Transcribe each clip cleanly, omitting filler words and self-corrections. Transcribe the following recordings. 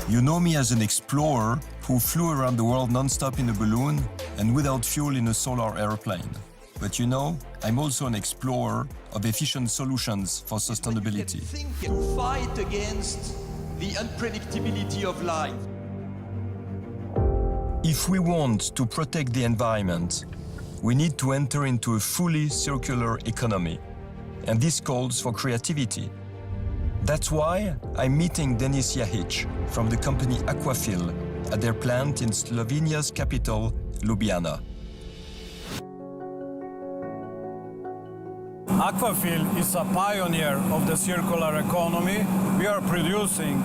You know me as an explorer who flew around the world non-stop in a balloon and without fuel in a solar airplane. But you know, I'm also an explorer of efficient solutions for sustainability. To fight against the unpredictability of life. If we want to protect the environment, we need to enter into a fully circular economy. And this calls for creativity. That's why I'm meeting Denis Jahić from the company Aquafil at their plant in Slovenia's capital, Ljubljana. Aquafil is a pioneer of the circular economy. We are producing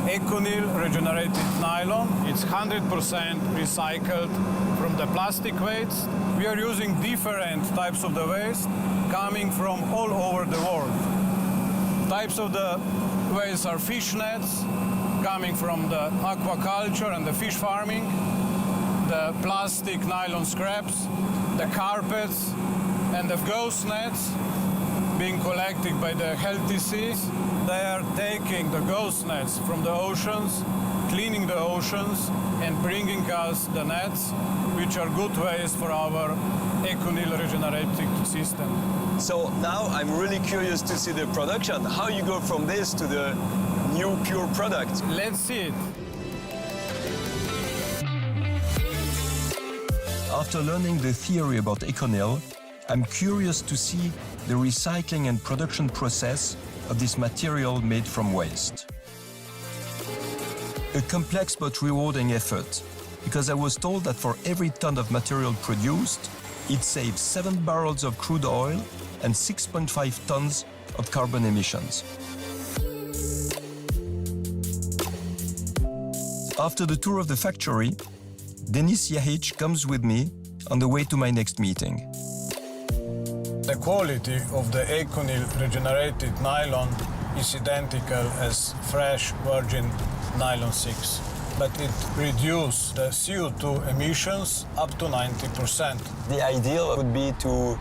ECONYL regenerated nylon. It's 100% recycled from the plastic waste. We are using different types of the waste coming from all over the world. Types of the waste are fish nets coming from the aquaculture and the fish farming, the plastic nylon scraps, the carpets, and the ghost nets being collected by the healthy seas. They are taking the ghost nets from the oceans, cleaning the oceans, and bringing us the nets, which are good waste for our ECONYL regenerating system. So now I'm really curious to see the production, how you go from this to the new pure product. Let's see it. After learning the theory about ECONYL, I'm curious to see the recycling and production process of this material made from waste. A complex but rewarding effort, because I was told that for every ton of material produced, it saves 7 barrels of crude oil and 6.5 tons of carbon emissions. After the tour of the factory, Denis Jahić comes with me on the way to my next meeting. The quality of the ECONYL regenerated nylon is identical as fresh virgin nylon 6, but it reduces the CO2 emissions up to 90%. The ideal would be to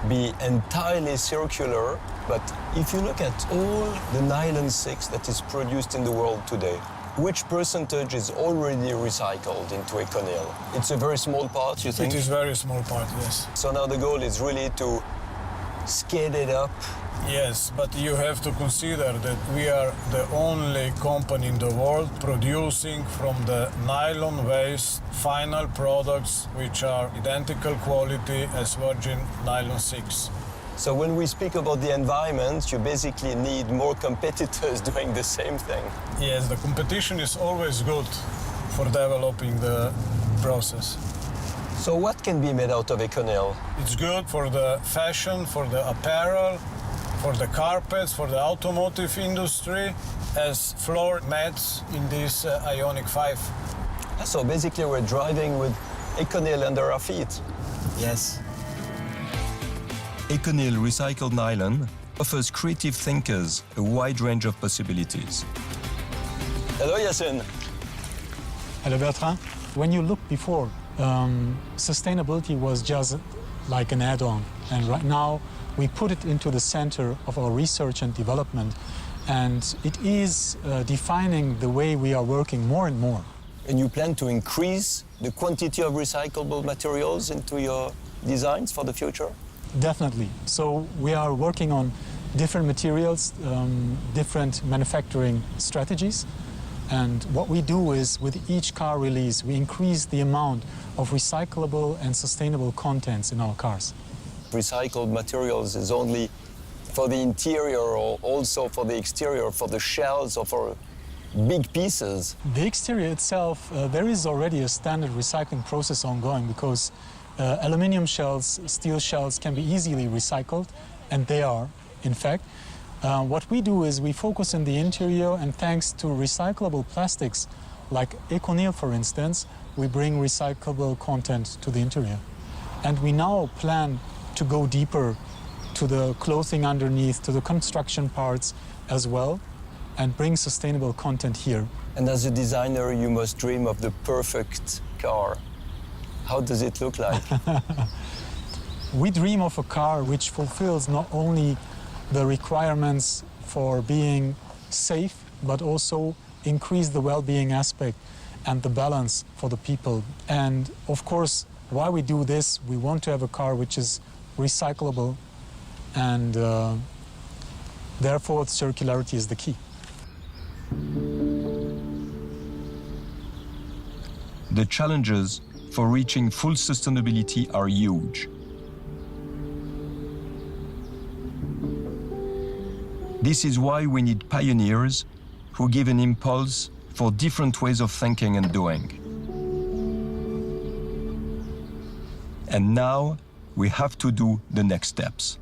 be entirely circular, but if you look at all the nylon 6 that is produced in the world today, which percentage is already recycled into ECONYL? It's a very small part, you think? It is a very small part, yes. So now the goal is really to scale it up. Yes, but you have to consider that we are the only company in the world producing from the nylon waste final products which are identical quality as virgin nylon 6. So when we speak about the environment, you basically need more competitors doing the same thing. Yes, the competition is always good for developing the process. So what can be made out of ECONYL? It's good for the fashion, for the apparel, for the carpets, for the automotive industry, as floor mats in this Ioniq 5. So basically we're driving with ECONYL under our feet. Yes. ECONYL recycled nylon offers creative thinkers a wide range of possibilities. Hello, Yasin. Hello, Bertrand. When you look before, sustainability was just like an add-on. And right now, we put it into the center of our research and development. And it is defining the way we are working more and more. And you plan to increase the quantity of recyclable materials into your designs for the future? Definitely. So we are working on different materials, different manufacturing strategies. And what we do is, with each car release, we increase the amount of recyclable and sustainable contents in our cars. Recycled materials is only for the interior or also for the exterior, for the shells or for big pieces? The exterior itself, there is already a standard recycling process ongoing because aluminum shells, steel shells can be easily recycled, and they are, in fact. What we do is we focus on the interior, and thanks to recyclable plastics, like ECONYL, for instance, we bring recyclable content to the interior. And we now plan to go deeper to the clothing underneath, to the construction parts as well, and bring sustainable content here. And as a designer, you must dream of the perfect car. How does it look like? We dream of a car which fulfills not only the requirements for being safe, but also increase the well-being aspect and the balance for the people. And of course, why we do this, we want to have a car which is recyclable, and therefore circularity is the key. The challenges for reaching full sustainability are huge. This is why we need pioneers who give an impulse for different ways of thinking and doing. And now we have to do the next steps.